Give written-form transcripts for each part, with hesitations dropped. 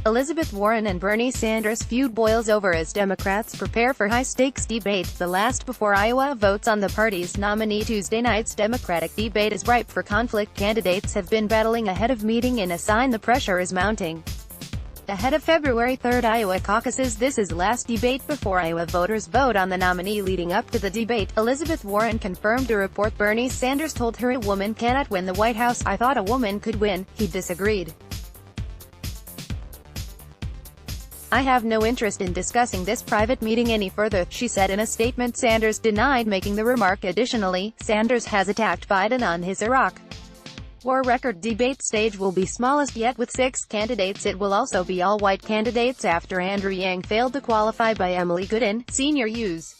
Elizabeth Warren and Bernie Sanders' feud boils over as Democrats prepare for high-stakes debate, the last before Iowa votes on the party's nominee. Tuesday night's Democratic debate is ripe for conflict. Candidates have been battling ahead of meeting in a sign the pressure is mounting. Ahead of February 3rd Iowa caucuses, this is the last debate before Iowa voters vote on the nominee. Leading up to the debate, Elizabeth Warren confirmed a report Bernie Sanders told her a woman cannot win the White House. "I thought a woman could win," he disagreed. "I have no interest in discussing this private meeting any further," she said in a statement. Sanders denied making the remark. Additionally, Sanders has attacked Biden on his Iraq War record. Debate stage will be smallest yet with 6 candidates. It will also be all white candidates after Andrew Yang failed to qualify by Emily Goodin, senior U.S.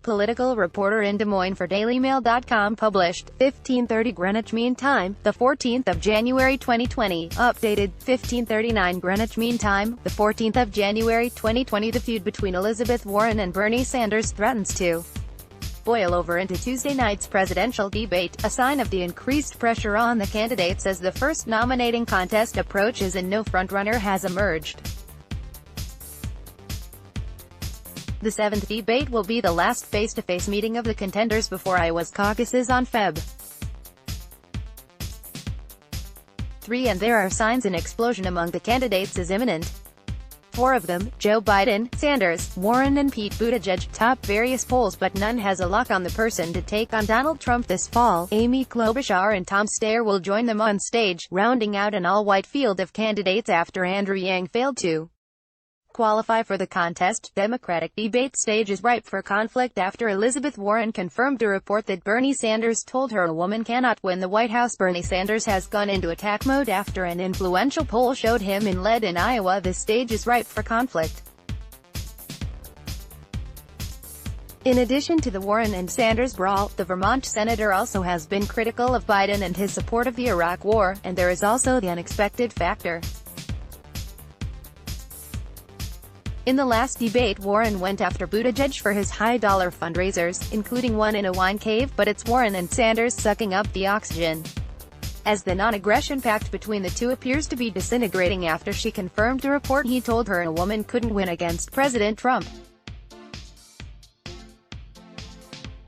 political reporter in Des Moines for DailyMail.com, published 15:30 Greenwich Mean Time, the 14th of January 2020, updated 15:39 Greenwich Mean Time, the 14th of January 2020. The feud between Elizabeth Warren and Bernie Sanders threatens to boil over into Tuesday night's presidential debate, a sign of the increased pressure on the candidates as the first nominating contest approaches and no frontrunner has emerged. The 7th debate will be the last face-to-face meeting of the contenders before Iowa's caucuses on Feb. 3, and there are signs an explosion among the candidates is imminent. 4 of them, Joe Biden, Sanders, Warren and Pete Buttigieg, top various polls, but none has a lock on the person to take on Donald Trump this fall. Amy Klobuchar and Tom Steyer will join them on stage, rounding out an all-white field of candidates after Andrew Yang failed to qualify for the contest. Democratic debate stage is ripe for conflict after Elizabeth Warren confirmed a report that Bernie Sanders told her a woman cannot win the White House. Bernie Sanders has gone into attack mode after an influential poll showed him in lead in Iowa. This stage is ripe for conflict. In addition to the Warren and Sanders brawl, the Vermont senator also has been critical of Biden and his support of the Iraq War, and there is also the unexpected factor. In the last debate, Warren went after Buttigieg for his high-dollar fundraisers, including one in a wine cave, but it's Warren and Sanders sucking up the oxygen, as the non-aggression pact between the two appears to be disintegrating after she confirmed the report he told her a woman couldn't win against President Trump.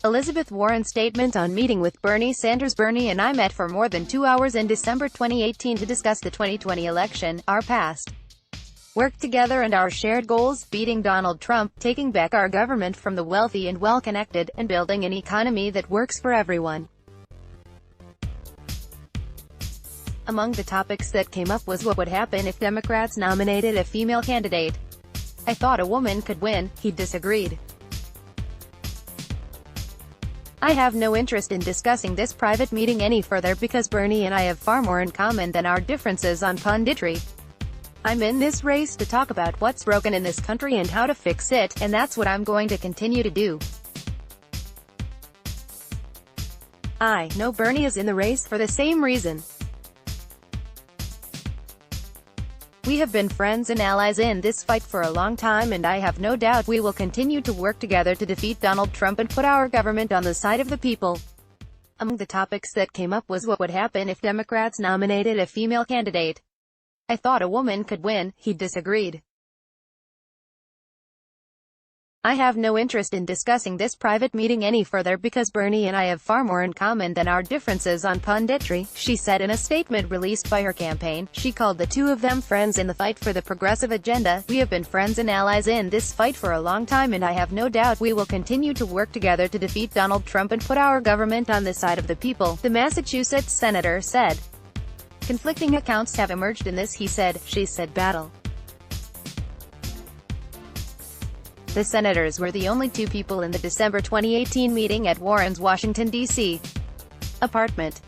Elizabeth Warren's statement on meeting with Bernie Sanders. "Bernie and I met for more than 2 hours in December 2018 to discuss the 2020 election, our past work together and our shared goals, beating Donald Trump, taking back our government from the wealthy and well-connected, and building an economy that works for everyone." Among the topics that came up was what would happen if Democrats nominated a female candidate. "I thought a woman could win," he disagreed. "I have no interest in discussing this private meeting any further because Bernie and I have far more in common than our differences on punditry. I'm in this race to talk about what's broken in this country and how to fix it, and that's what I'm going to continue to do. I know Bernie is in the race for the same reason. We have been friends and allies in this fight for a long time, and I have no doubt we will continue to work together to defeat Donald Trump and put our government on the side of the people." Among the topics that came up was what would happen if Democrats nominated a female candidate. "I thought a woman could win," he disagreed. "I have no interest in discussing this private meeting any further because Bernie and I have far more in common than our differences on punditry," she said in a statement released by her campaign. She called the two of them friends in the fight for the progressive agenda. "We have been friends and allies in this fight for a long time, and I have no doubt we will continue to work together to defeat Donald Trump and put our government on the side of the people," the Massachusetts senator said. "Conflicting accounts have emerged in this he said, she said battle." The senators were the only 2 people in the December 2018 meeting at Warren's Washington, D.C. apartment.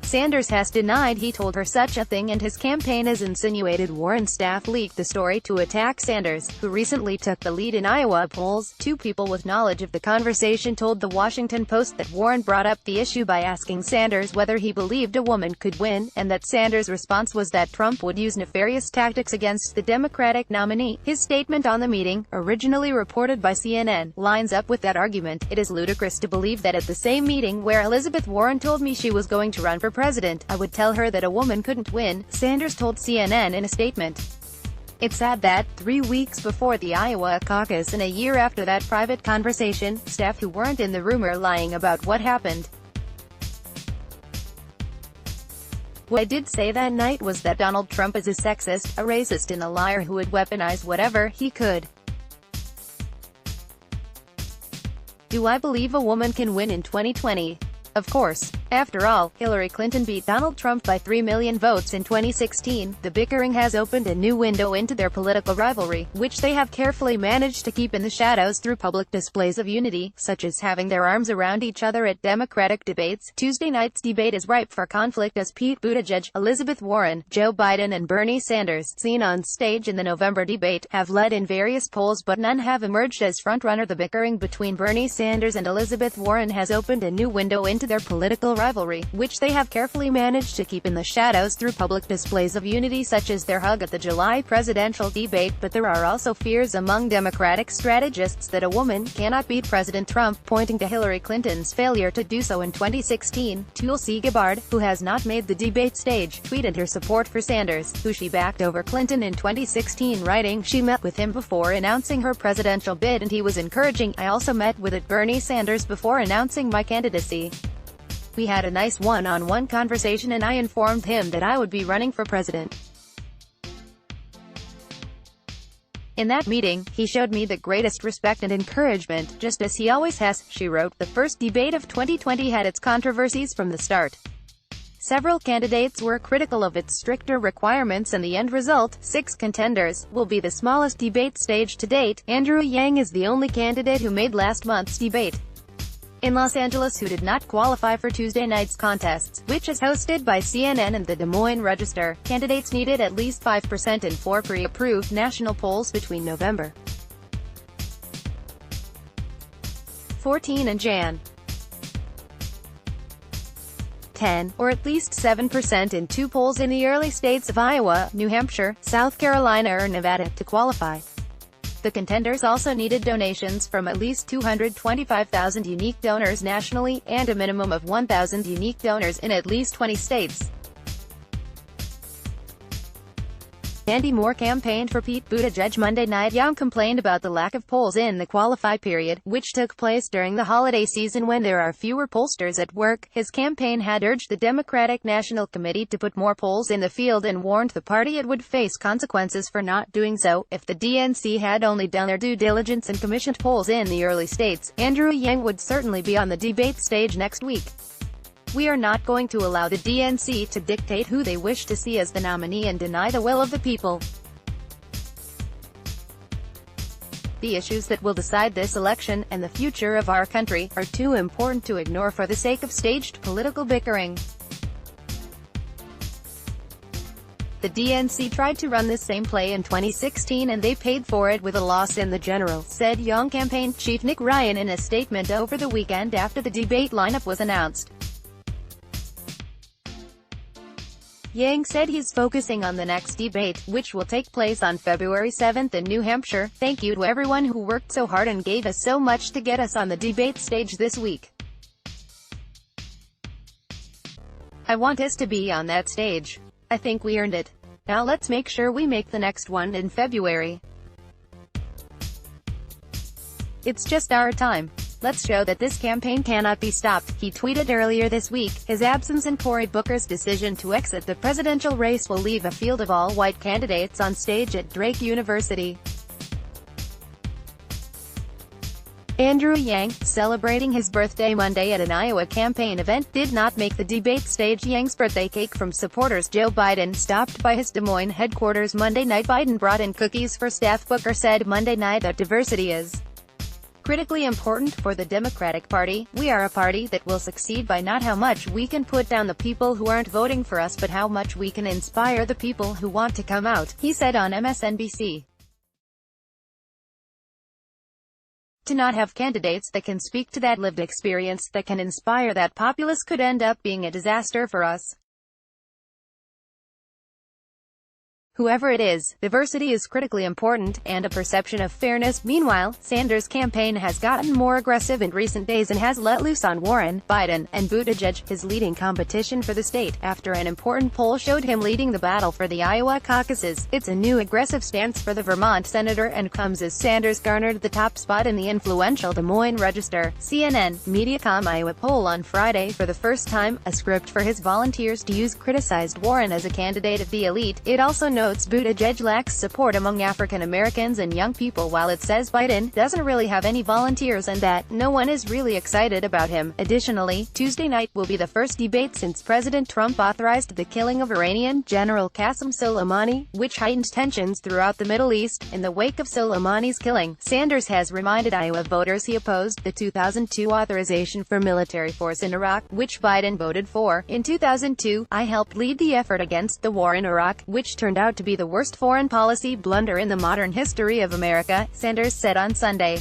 Sanders has denied he told her such a thing, and his campaign has insinuated Warren's staff leaked the story to attack Sanders, who recently took the lead in Iowa polls. 2 people with knowledge of the conversation told The Washington Post that Warren brought up the issue by asking Sanders whether he believed a woman could win, and that Sanders' response was that Trump would use nefarious tactics against the Democratic nominee. His statement on the meeting, originally reported by CNN, lines up with that argument. "It is ludicrous to believe that at the same meeting where Elizabeth Warren told me she was going to run for president, I would tell her that a woman couldn't win, Sanders told CNN in a statement. It's sad that, 3 weeks before the Iowa caucus and a year after that private conversation, staff who weren't in the room are lying about what happened. What I did say that night was that Donald Trump is a sexist, a racist and a liar who would weaponize whatever he could. Do I believe a woman can win in 2020? Of course. After all, Hillary Clinton beat Donald Trump by 3 million votes in 2016. The bickering has opened a new window into their political rivalry, which they have carefully managed to keep in the shadows through public displays of unity, such as having their arms around each other at Democratic debates. Tuesday night's debate is ripe for conflict as Pete Buttigieg, Elizabeth Warren, Joe Biden and Bernie Sanders, seen on stage in the November debate, have led in various polls but none have emerged as frontrunner. The bickering between Bernie Sanders and Elizabeth Warren has opened a new window into their political rivalry, which they have carefully managed to keep in the shadows through public displays of unity such as their hug at the July presidential debate. But there are also fears among Democratic strategists that a woman cannot beat President Trump, pointing to Hillary Clinton's failure to do so in 2016. Tulsi Gabbard, who has not made the debate stage, tweeted her support for Sanders, who she backed over Clinton in 2016, writing, "She met with him before announcing her presidential bid and he was encouraging. I also met with Bernie Sanders before announcing my candidacy. We had a nice one-on-one conversation and I informed him that I would be running for president. In that meeting, he showed me the greatest respect and encouragement, just as he always has," she wrote. The first debate of 2020 had its controversies from the start. Several candidates were critical of its stricter requirements and the end result, 6 contenders, will be the smallest debate stage to date. Andrew Yang is the only candidate who made last month's debate in Los Angeles who did not qualify for Tuesday night's contests, which is hosted by CNN and the Des Moines Register. Candidates needed at least 5% in 4 pre-approved national polls between November 14 and Jan 10, or at least 7% in 2 polls in the early states of Iowa, New Hampshire, South Carolina or Nevada, to qualify. The contenders also needed donations from at least 225,000 unique donors nationally, and a minimum of 1,000 unique donors in at least 20 states. Andy Moore campaigned for Pete Buttigieg Monday night. Young complained about the lack of polls in the qualify period, which took place during the holiday season when there are fewer pollsters at work. His campaign had urged the Democratic National Committee to put more polls in the field and warned the party it would face consequences for not doing so. If the DNC had only done their due diligence and commissioned polls in the early states, Andrew Yang would certainly be on the debate stage next week. We are not going to allow the DNC to dictate who they wish to see as the nominee and deny the will of the people. The issues that will decide this election, and the future of our country, are too important to ignore for the sake of staged political bickering. The DNC tried to run this same play in 2016 and they paid for it with a loss in the general, said Young campaign chief Nick Ryan in a statement over the weekend after the debate lineup was announced. Yang said he's focusing on the next debate, which will take place on February 7th in New Hampshire. "Thank you to everyone who worked so hard and gave us so much to get us on the debate stage this week. I want us to be on that stage. I think we earned it. Now let's make sure we make the next one in February. It's just our time. Let's show that this campaign cannot be stopped," he tweeted earlier this week. His absence and Cory Booker's decision to exit the presidential race will leave a field of all-white candidates on stage at Drake University. Andrew Yang, celebrating his birthday Monday at an Iowa campaign event, did not make the debate stage. Yang's birthday cake from supporters Joe Biden stopped by his Des Moines headquarters Monday night. Biden brought in cookies for staff. Booker said Monday night that diversity is critically important for the Democratic Party. "We are a party that will succeed by not how much we can put down the people who aren't voting for us but how much we can inspire the people who want to come out," he said on MSNBC. To not have candidates that can speak to that lived experience, that can inspire that populace, could end up being a disaster for us. Whoever it is, diversity is critically important, and a perception of fairness. Meanwhile, Sanders' campaign has gotten more aggressive in recent days and has let loose on Warren, Biden, and Buttigieg, his leading competition for the state, after an important poll showed him leading the battle for the Iowa caucuses. It's a new aggressive stance for the Vermont senator and comes as Sanders garnered the top spot in the influential Des Moines Register, CNN, Mediacom Iowa poll on Friday for the first time. A script for his volunteers to use criticized Warren as a candidate of the elite. It also notes Buttigieg lacks support among African Americans and young people, while it says Biden doesn't really have any volunteers and that no one is really excited about him. Additionally, Tuesday night will be the first debate since President Trump authorized the killing of Iranian General Qasem Soleimani, which heightened tensions throughout the Middle East. In the wake of Soleimani's killing, Sanders has reminded Iowa voters he opposed the 2002 authorization for military force in Iraq, which Biden voted for. In 2002, I helped lead the effort against the war in Iraq, which turned out to be the worst foreign policy blunder in the modern history of America, Sanders said on Sunday.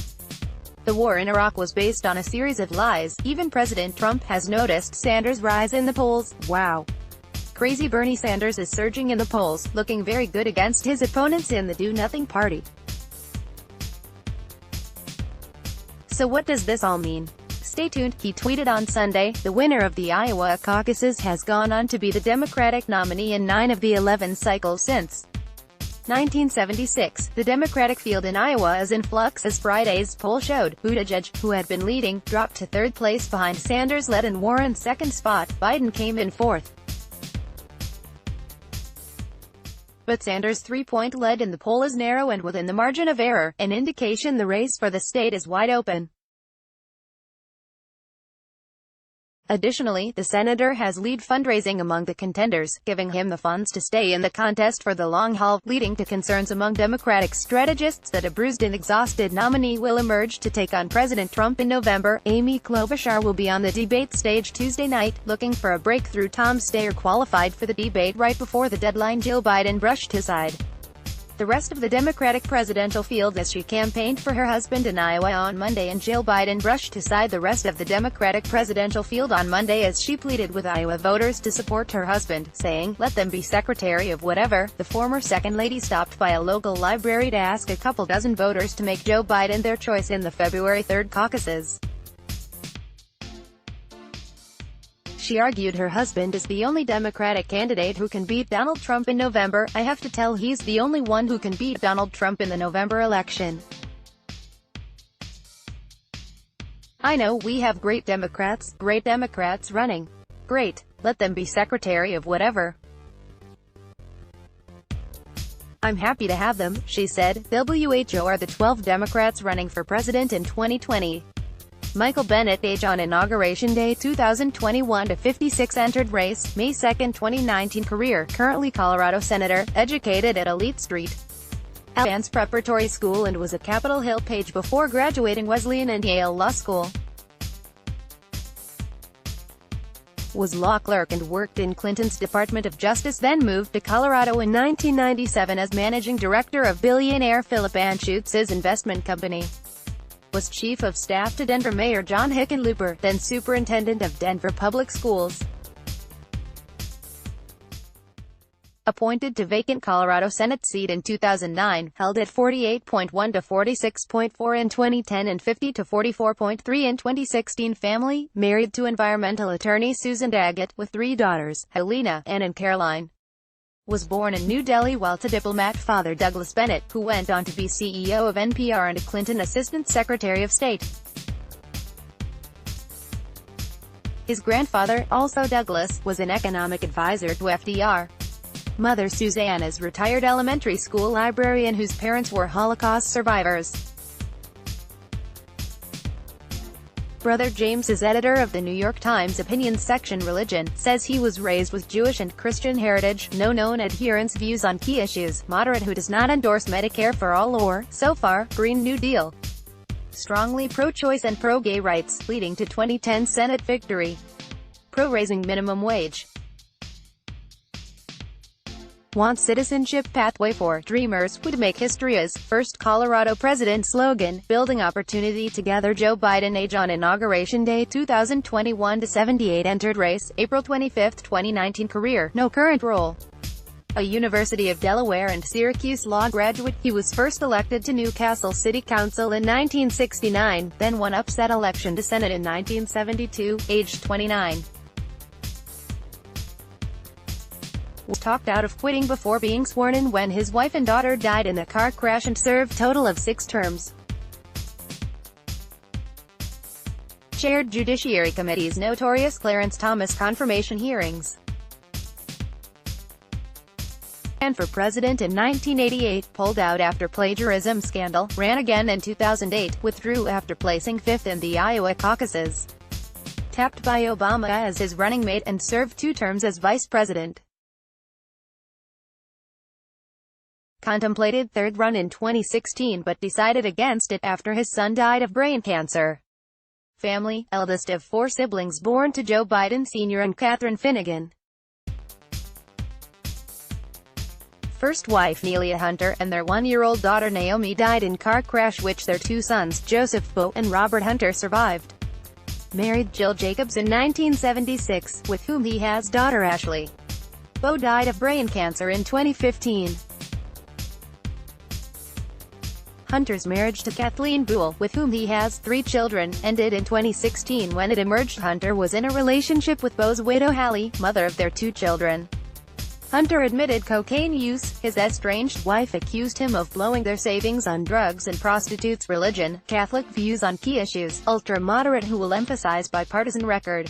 The war in Iraq was based on a series of lies. Even President Trump has noticed Sanders' rise in the polls. Wow. Crazy Bernie Sanders is surging in the polls, looking very good against his opponents in the Do-Nothing Party. So what does this all mean? Stay tuned, he tweeted on Sunday. The winner of the Iowa caucuses has gone on to be the Democratic nominee in 9 of the 11 cycles since 1976. The Democratic field in Iowa is in flux, as Friday's poll showed. Buttigieg, who had been leading, dropped to third place behind Sanders led in Warren's second spot. Biden came in fourth. But Sanders' three-point lead in the poll is narrow and within the margin of error, an indication the race for the state is wide open. Additionally, the senator has lead fundraising among the contenders, giving him the funds to stay in the contest for the long haul, leading to concerns among Democratic strategists that a bruised and exhausted nominee will emerge to take on President Trump in November. Amy Klobuchar will be on the debate stage Tuesday night, looking for a breakthrough. Tom Steyer qualified for the debate right before the deadline. Jill Biden brushed aside the rest of the Democratic presidential field as she campaigned for her husband in Iowa on Monday, and Jill Biden brushed aside the rest of the Democratic presidential field on Monday as she pleaded with Iowa voters to support her husband, saying, "Let them be secretary of whatever." The former second lady stopped by a local library to ask a couple dozen voters to make Joe Biden their choice in the February 3rd caucuses. She argued her husband is the only Democratic candidate who can beat Donald Trump in November. "I have to tell he's the only one who can beat Donald Trump in the November election. I know we have great Democrats running. Great. Let them be secretary of whatever. I'm happy to have them," she said. WHO are the 12 Democrats running for president in 2020. Michael Bennet, age on Inauguration Day 2021 to 56, entered race, May 2, 2019. Career, currently Colorado Senator, educated at Elite Street Advanced Preparatory School and was a Capitol Hill page before graduating Wesleyan and Yale Law School. Was law clerk and worked in Clinton's Department of Justice, then moved to Colorado in 1997 as managing director of billionaire Philip Anschutz's investment company. Was chief of staff to Denver Mayor John Hickenlooper, then superintendent of Denver Public Schools. Appointed to vacant Colorado Senate seat in 2009, held at 48.1 to 46.4 in 2010 and 50 to 44.3 in 2016. Family, married to environmental attorney Susan Daggett, with 3 daughters, Helena, Ann and Caroline. Was born in New Delhi while to diplomat father Douglas Bennett, who went on to be CEO of NPR and a Clinton Assistant Secretary of State. His grandfather, also Douglas, was an economic advisor to FDR. Mother Suzanne is retired elementary school librarian whose parents were Holocaust survivors. Brother James is editor of the New York Times opinions section. Religion, says he was raised with Jewish and Christian heritage, no known adherence. Views on key issues, moderate who does not endorse Medicare for all or, so far, Green New Deal. Strongly pro-choice and pro-gay rights, leading to 2010 Senate victory. Pro-raising minimum wage. Wants citizenship pathway for dreamers, would make history as first Colorado president. Slogan, building opportunity together. Joe Biden, age on Inauguration Day 2021 to 78, entered race, April 25, 2019. Career, no current role. a University of Delaware and Syracuse law graduate. He was first elected to Newcastle City Council in 1969, then won upset election to Senate in 1972, aged 29. Was talked out of quitting before being sworn in when his wife and daughter died in a car crash and served total of 6 terms. Chaired Judiciary Committee's notorious Clarence Thomas confirmation hearings. And for president in 1988, pulled out after plagiarism scandal, ran again in 2008, withdrew after placing 5th in the Iowa caucuses. Tapped by Obama as his running mate and served 2 terms as vice president. Contemplated third run in 2016 but decided against it after his son died of brain cancer. Family, eldest of 4 siblings born to Joe Biden Sr. and Catherine Finnegan. First wife Nelia Hunter and their 1-year-old daughter Naomi died in car crash which their 2 sons, Joseph Beau and Robert Hunter, survived. Married Jill Jacobs in 1976, with whom he has daughter Ashley. Beau died of brain cancer in 2015. Hunter's marriage to Kathleen Buell, with whom he has 3 children, ended in 2016 when it emerged Hunter was in a relationship with Beau's widow Hallie, mother of their 2 children. Hunter admitted cocaine use. His estranged wife accused him of blowing their savings on drugs and prostitutes. Religion, Catholic views on key issues, ultra-moderate who will emphasize bipartisan record.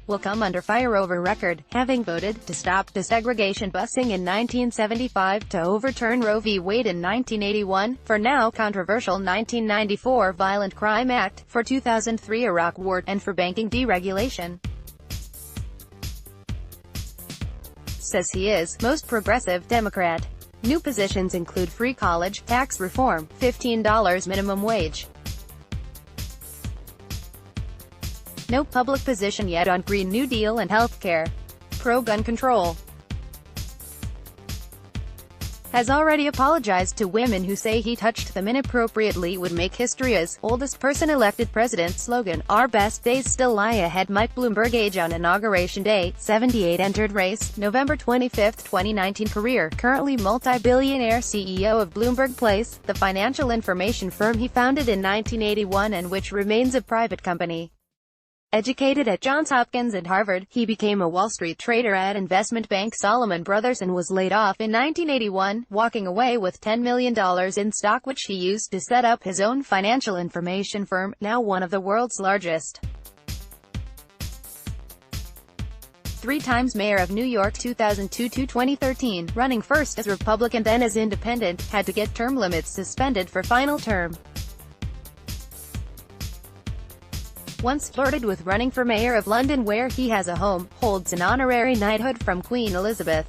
Will come under fire over record, having voted to stop desegregation busing in 1975, to overturn Roe v. Wade in 1981, for now controversial 1994 Violent Crime Act, for 2003 Iraq War, and for banking deregulation. Says he is most progressive Democrat. New positions include free college, tax reform, $15 minimum wage. No public position yet on Green New Deal and health care. Pro-gun control. Has already apologized to women who say he touched them inappropriately. Would make history as oldest person elected president. Slogan, our best days still lie ahead. Mike Bloomberg age on Inauguration Day, 78 entered race, November 25, 2019 career, currently multi-billionaire CEO of Bloomberg Place, the financial information firm he founded in 1981 and which remains a private company. Educated at Johns Hopkins and Harvard, he became a Wall Street trader at investment bank Salomon Brothers and was laid off in 1981, walking away with $10 million in stock which he used to set up his own financial information firm, now one of the world's largest. 3 times mayor of New York 2002 to 2013, running first as Republican then as independent, had to get term limits suspended for final term. Once flirted with running for mayor of London where he has a home, holds an honorary knighthood from Queen Elizabeth.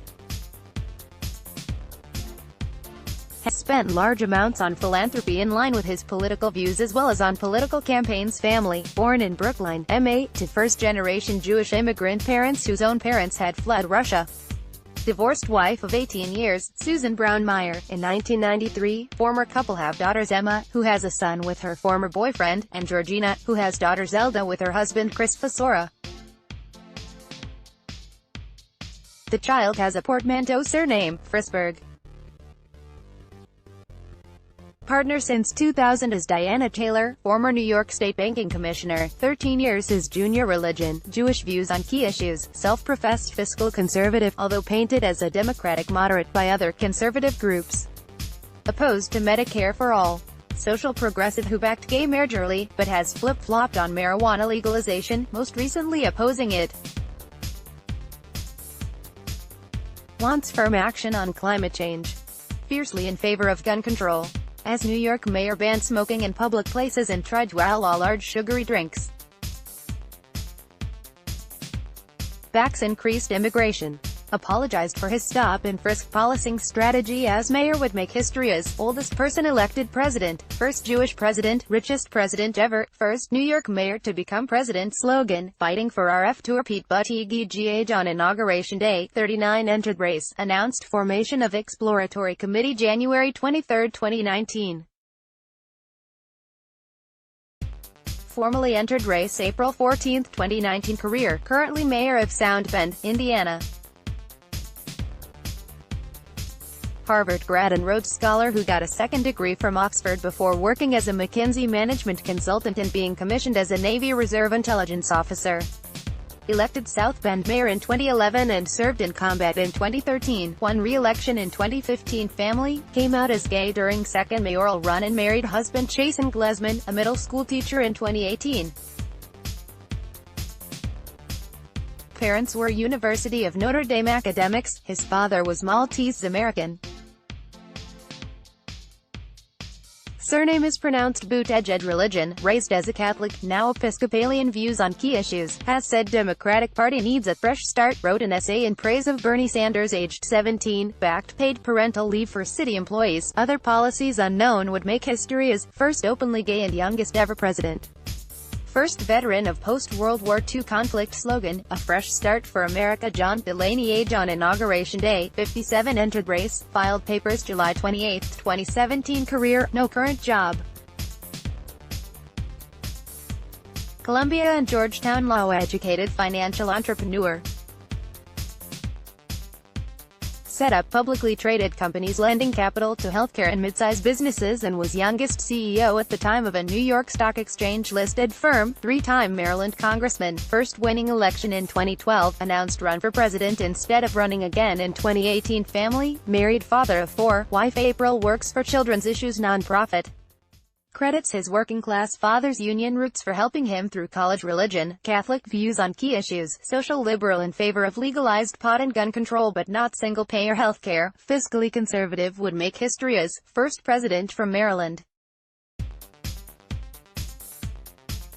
Has spent large amounts on philanthropy in line with his political views as well as on political campaigns. Family, born in Brookline, MA, to first-generation Jewish immigrant parents whose own parents had fled Russia. Divorced wife of 18 years, Susan Brown Meyer, in 1993. Former couple have daughters Emma, who has a son with her former boyfriend, and Georgina, who has daughter Zelda with her husband Chris Fasora. The child has a portmanteau surname, Frisberg. Partner since 2000 is Diana Taylor, former New York State Banking Commissioner, 13 years his junior. Religion, Jewish views on key issues, self-professed fiscal conservative, although painted as a Democratic moderate by other conservative groups. Opposed to Medicare for all. Social progressive who backed gay marriage early, but has flip-flopped on marijuana legalization, most recently opposing it. Wants firm action on climate change. Fiercely in favor of gun control. As New York mayor banned smoking in public places and tried to outlaw large sugary drinks. Backs increased immigration. Apologized for his stop-and-frisk policing strategy as mayor. Would make history as oldest person elected president, first Jewish president, richest president ever, first New York mayor to become president. Slogan, fighting for RF to repeat Buttigieg age on Inauguration Day, 39 entered race, announced formation of exploratory committee January 23, 2019. formally entered race April 14, 2019. Career: currently mayor of Sound Bend, Indiana. Harvard grad and Rhodes Scholar who got a second degree from Oxford before working as a McKinsey management consultant and being commissioned as a Navy Reserve intelligence officer. Elected South Bend mayor in 2011 and served in combat in 2013, won re-election in 2015. Family: came out as gay during second mayoral run and married husband Chasen Glesman, a middle school teacher, in 2018. Parents were University of Notre Dame academics. His father was Maltese-American. Surname is pronounced Buttigieg. Religion: raised as a Catholic, now Episcopalian. Views on key issues: has said Democratic Party needs a fresh start. Wrote an essay in praise of Bernie Sanders, aged 17, backed paid parental leave for city employees. Other policies unknown. Would make history as first openly gay and youngest ever president. First veteran of post-World War II conflict. Slogan: a fresh start for America. John Delaney, age on Inauguration Day, 57, entered race, filed papers July 28, 2017. Career: no current job. Columbia and Georgetown law-educated financial entrepreneur. Set up publicly traded companies lending capital to healthcare and mid-size businesses and was youngest CEO at the time of a New York Stock Exchange-listed firm. Three-time Maryland congressman, first winning election in 2012, announced run for president instead of running again in 2018. Family: married, father of 4, wife April, works for children's issues nonprofit. Credits his working-class father's union roots for helping him through college. Religion: Catholic. Views on key issues: social liberal, in favor of legalized pot and gun control but not single-payer health care. Fiscally conservative. Would make history as first president from Maryland.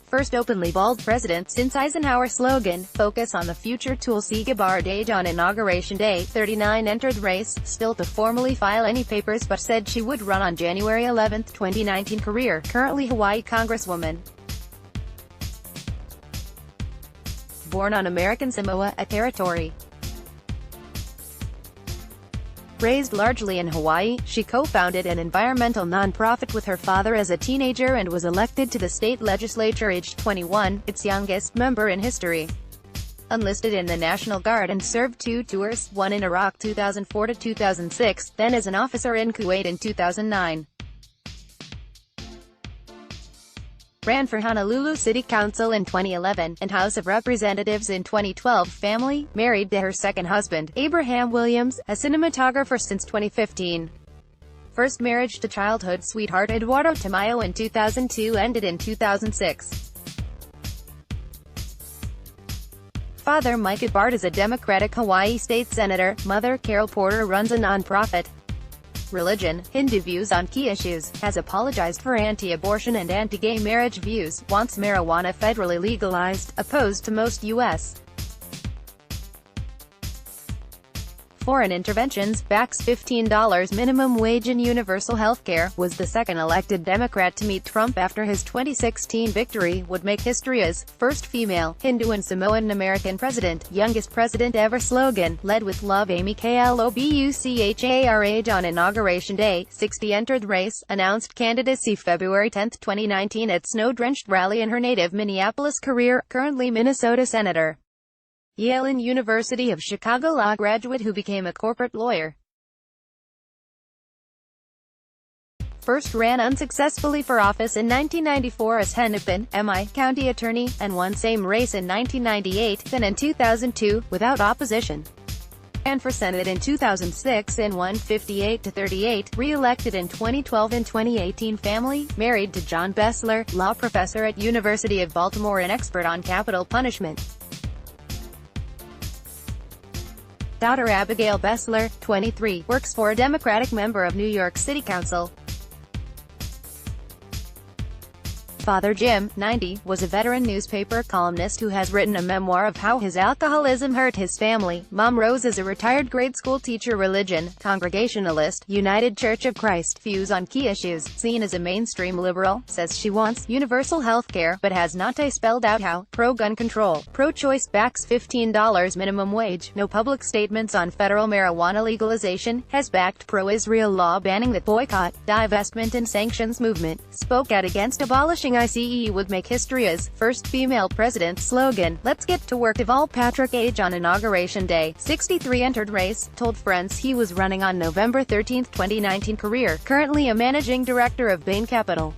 First openly bald president since Eisenhower. Slogan: focus on the future. Tulsi Gabbard, age on Inauguration Day, 39, entered race, still to formally file any papers but said she would run on January 11, 2019. Career: currently Hawaii congresswoman. Born on American Samoa, a territory. Raised largely in Hawaii, she co-founded an environmental nonprofit with her father as a teenager and was elected to the state legislature aged 21, its youngest member in history. Enlisted in the National Guard and served 2 tours, one in Iraq 2004 to 2006, then as an officer in Kuwait in 2009. Ran for Honolulu City Council in 2011, and House of Representatives in 2012. Family: married to her second husband, Abraham Williams, a cinematographer since 2015. First marriage to childhood sweetheart Eduardo Tamayo in 2002, ended in 2006. Father Mike Gabbard is a Democratic Hawaii state senator. Mother Carol Porter runs a nonprofit. Religion: Hindu. Views on key issues: has apologized for anti-abortion and anti-gay marriage views, wants marijuana federally legalized, opposed to most U.S. foreign interventions, backs $15 minimum wage and universal health care, was the second elected Democrat to meet Trump after his 2016 victory. Would make history as first female, Hindu and Samoan American president, youngest president ever. Slogan: led with love. Amy Klobuchar, age on Inauguration Day, 60, entered race, announced candidacy February 10, 2019 at snow-drenched rally in her native Minneapolis. Career: currently Minnesota senator. Yale and University of Chicago law graduate who became a corporate lawyer. First ran unsuccessfully for office in 1994 as Hennepin, MI, county attorney, and won same race in 1998, then in 2002, without opposition. And for Senate in 2006 and won 58-38, re-elected in 2012 and 2018. Family: married to John Bessler, law professor at University of Baltimore and expert on capital punishment. Daughter Abigail Bessler, 23, works for a Democratic member of New York City Council. Father Jim, 90, was a veteran newspaper columnist who has written a memoir of how his alcoholism hurt his family. Mom Rose is a retired grade school teacher. Religion: Congregationalist, United Church of Christ. Views on key issues: seen as a mainstream liberal, says she wants universal health care, but has not spelled out how. Pro-gun control, pro-choice, backs $15 minimum wage, no public statements on federal marijuana legalization, has backed pro-Israel law banning the boycott, divestment and sanctions movement, spoke out against abolishing ICE would make history as first female president slogan, "Let's get to work." Deval Patrick, age on Inauguration Day, 63, entered race, told friends he was running on November 13, 2019. Career, currently a managing director of Bain Capital.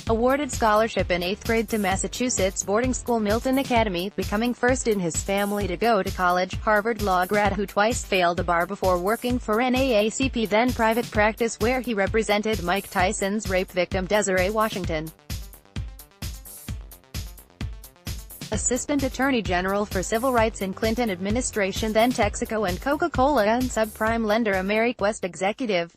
Awarded scholarship in 8th grade to Massachusetts boarding school Milton Academy, becoming first in his family to go to college. Harvard law grad who twice failed the bar before working for NAACP, then private practice where he represented Mike Tyson's rape victim Desiree Washington. Assistant Attorney General for Civil Rights in Clinton administration, then Texaco and Coca-Cola and subprime lender AmeriQuest executive.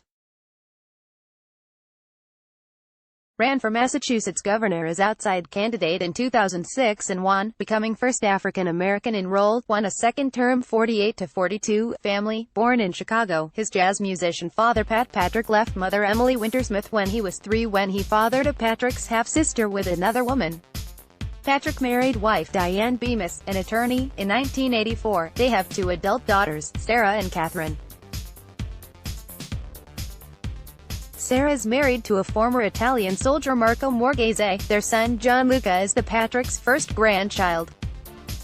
Ran for Massachusetts governor as outside candidate in 2006 and won, becoming first African-American enrolled, won a second term 48-42, family, born in Chicago. His jazz musician father Pat Patrick left mother Emily Wintersmith when he was 3 when he fathered a Patrick's half-sister with another woman. Patrick married wife Diane Bemis, an attorney, in 1984. They have 2 adult daughters, Sarah and Catherine. Sarah is married to a former Italian soldier Marco Borghese. Their son Gianluca is the Patrick's first grandchild.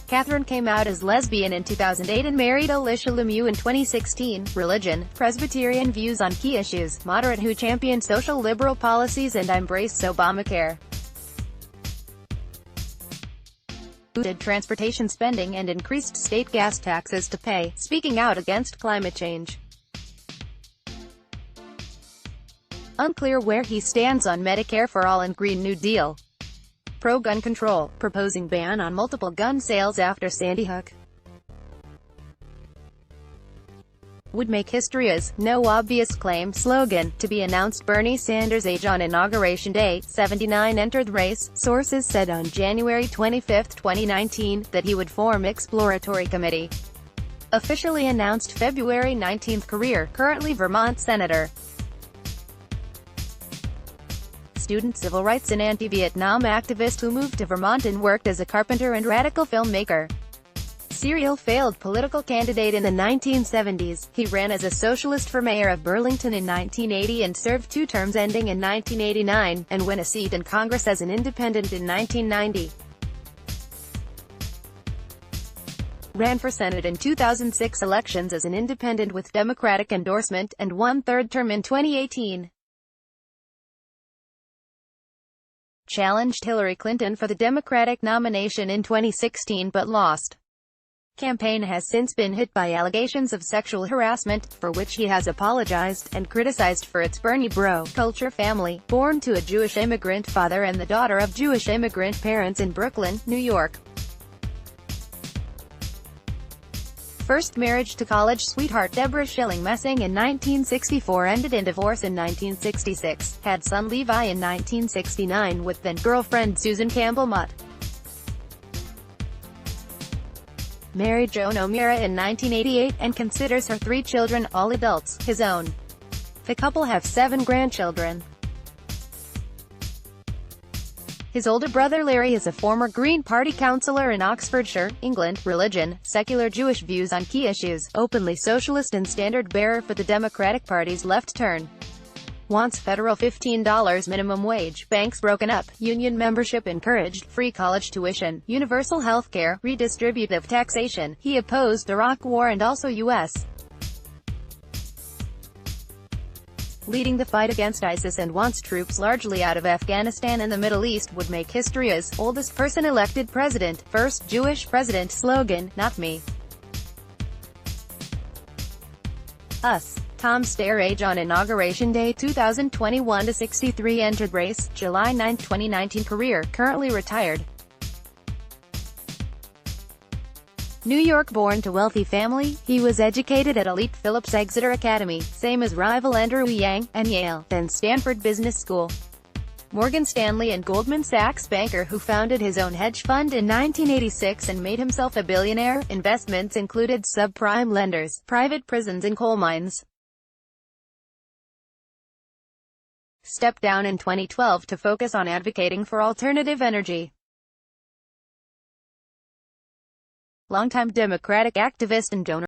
Catherine came out as lesbian in 2008 and married Alicia Lemieux in 2016. Religion, Presbyterian views on key issues, moderate who championed social liberal policies and embraced Obamacare. Boosted transportation spending and increased state gas taxes to pay, speaking out against climate change. Unclear where he stands on Medicare for All and Green New Deal. Pro-gun control, proposing ban on multiple gun sales after Sandy Hook. Would make history as "No obvious claim" slogan, to be announced. Bernie Sanders, age on Inauguration Day, 79, entered race. Sources said on January 25, 2019, that he would form exploratory committee. Officially announced February 19. Career, currently Vermont senator. Student, civil rights and anti-Vietnam activist who moved to Vermont and worked as a carpenter and radical filmmaker. Serial failed political candidate in the 1970s, he ran as a socialist for mayor of Burlington in 1980 and served 2 terms ending in 1989, and won a seat in Congress as an independent in 1990. Ran for Senate in 2006 elections as an independent with Democratic endorsement, and won 3rd term in 2018. Challenged Hillary Clinton for the Democratic nomination in 2016 but lost. Campaign has since been hit by allegations of sexual harassment, for which he has apologized, and criticized for its Bernie bro culture. Family, born to a Jewish immigrant father and the daughter of Jewish immigrant parents in Brooklyn, New York. First marriage to college sweetheart Deborah Schilling Messing in 1964, ended in divorce in 1966, had son Levi in 1969 with then-girlfriend Susan Campbell Mutt. Married Joan O'Meara in 1988, and considers her 3 children, all adults, his own. The couple have 7 grandchildren. His older brother Larry is a former Green Party councillor in Oxfordshire, England. Religion, secular Jewish views on key issues, openly socialist and standard-bearer for the Democratic Party's left turn. Wants federal $15 minimum wage, banks broken up, union membership encouraged, free college tuition, universal health care, redistributive taxation. He opposed Iraq War and also U.S. leading the fight against ISIS and wants troops largely out of Afghanistan and the Middle East. Would make history as oldest person elected president, first Jewish president slogan, "Not me. Us." Tom Steyer, age on Inauguration Day 2021 to 63, entered race, July 9, 2019. Career, currently retired. New York born to wealthy family, he was educated at elite Phillips Exeter Academy, same as rival Andrew Yang, and Yale, then Stanford Business School. Morgan Stanley and Goldman Sachs banker who founded his own hedge fund in 1986 and made himself a billionaire. Investments included subprime lenders, private prisons and coal mines. Stepped down in 2012 to focus on advocating for alternative energy. Longtime Democratic activist and donor.